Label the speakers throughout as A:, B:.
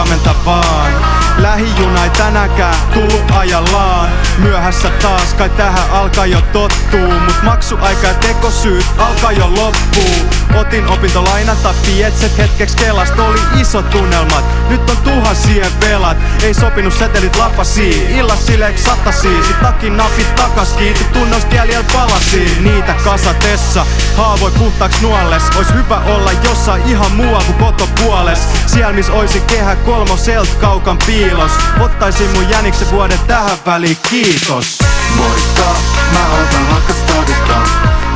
A: huomenta vaan. Lähijuna ei tänäänkään tullut ajallaan. Myöhässä taas, kai tähän alkaa jo tottuu. Mut maksuaika ja tekosyyt alkaa jo loppuu. Otin opintolainan tai pietset hetkeksi Kelast, oli isot tunnelmat. Nyt on tuhansien velat, ei sopinut setelit lapasiin. Illas sileeks satasiin, sit takin napit takas kiinni. Tunnoista jäljellä palasiin, niitä kasatessa haavoi puhtaaks nuolles. Ois hyvä olla jossain ihan muualla kuin kotopuoles. Siel mis oisin kehä kolmoselt kaukan piilos. Ottaisin mun jäniksen vuoden tähän väliin, kiitos.
B: Moikka, mä otan hakat stadista.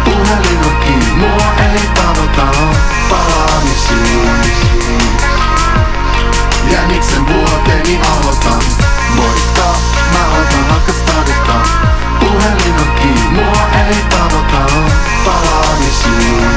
B: Puhelin on kiinni, mua ei tavota palaamisiin. Jäniksen vuoteni aloitan. Moikka, mä otan hakat stadista. Puhelin on kiinni, mua ei tavota palaamisiin.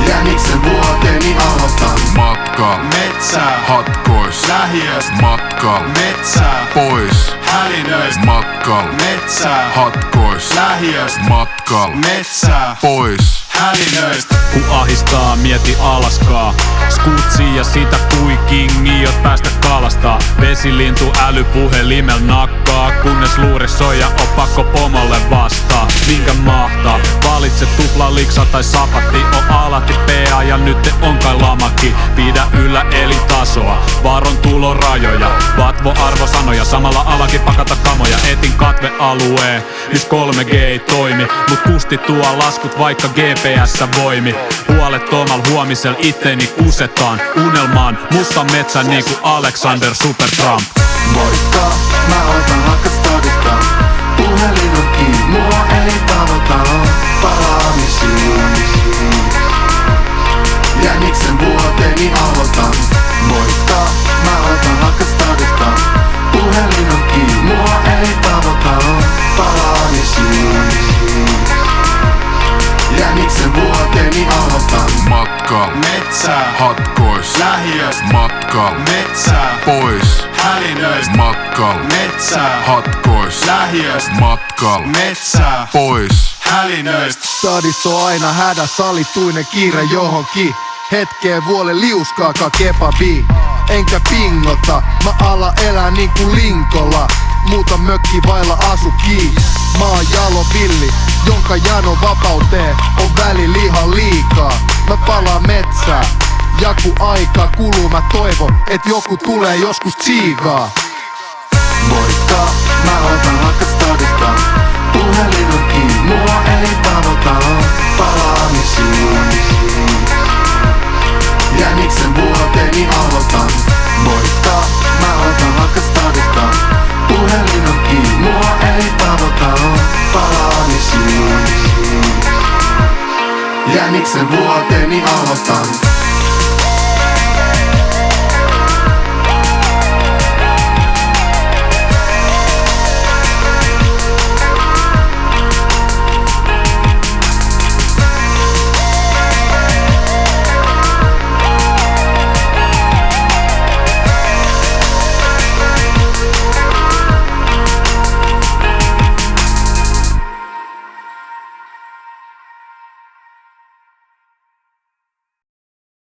B: Jäniksen vuoteni aloitan.
C: Matka,
A: Metsää,
C: hatkois,
A: lähiöstä,
C: matka,
A: metsää,
C: pois,
A: hälinöistä,
C: matka,
A: metsää,
C: hatkois,
A: lähiöstä,
C: matka,
A: metsää,
C: pois.
A: hälinöistä.
D: Ku ahistaa, mieti alaskaa. Skutsi ja sitä kui kingi, jos päästä kalastaa. Vesilintu älypuhelimel nakkaa, kunnes luuri soi ja on pakko pomolle vastaa. Minkä mahtaa? Valitse tupla liksa tai sapatti. On alati PA ja nyt on kai lamaki. Pidä yllä elintasoa, varon tulorajoja. Vatvo arvosanoja, samalla alakin pakata kamoja. Etin katvealueen, nyt 3G ei toimi. Mut kusti tuo laskut vaikka GPS voimi. Huolettomal huomisel itteeni kusetaan. Unelmaan mustan metsän niinku Alexander Supertramp.
B: Moikka, mä otan hakat stadista. Puhelin on kiinni, mua ei tavota palaamisiin. Jäniksen vuoteni aloitan. Moikka, mä otan hakat stadista. Puhelin on kiinni, mua ei tavota palaamisiin. Jäniksen vuoteni aloitan.
C: Matka,
A: Metsää,
C: hatkois,
A: lähiöstä,
C: matka,
A: metsää,
C: pois,
A: hälinöistä,
C: matka,
A: metsää,
C: hatkois,
A: lähiöstä,
C: matka,
A: metsää,
C: pois.
A: hälinöistä.
E: Stadis on aina hädässä, alituinen kiire johonkin. Hetkeen vuole liuskaakaan kebabi. Enkä pingota, mä ala elää niinku linkolla. Muuta mökki vailla asukii. Mä oon jalo villi, jonka jano vapauteen on välillä ihan liikaa. Mä palaan metsään, ja kun aika kuluu mä toivon, et joku tulee joskus tsiigaa.
B: Moikka, mä otan hakat stadista. Puhelin on kiinni, mua ei tavota palaamisiin. Jäniksen vuoteni aloitan. Moikka, mä otan hakat stadista. Puhelin on kiinni, mua ei tavota palaamisiin. Jäniksen vuoteni aloitan.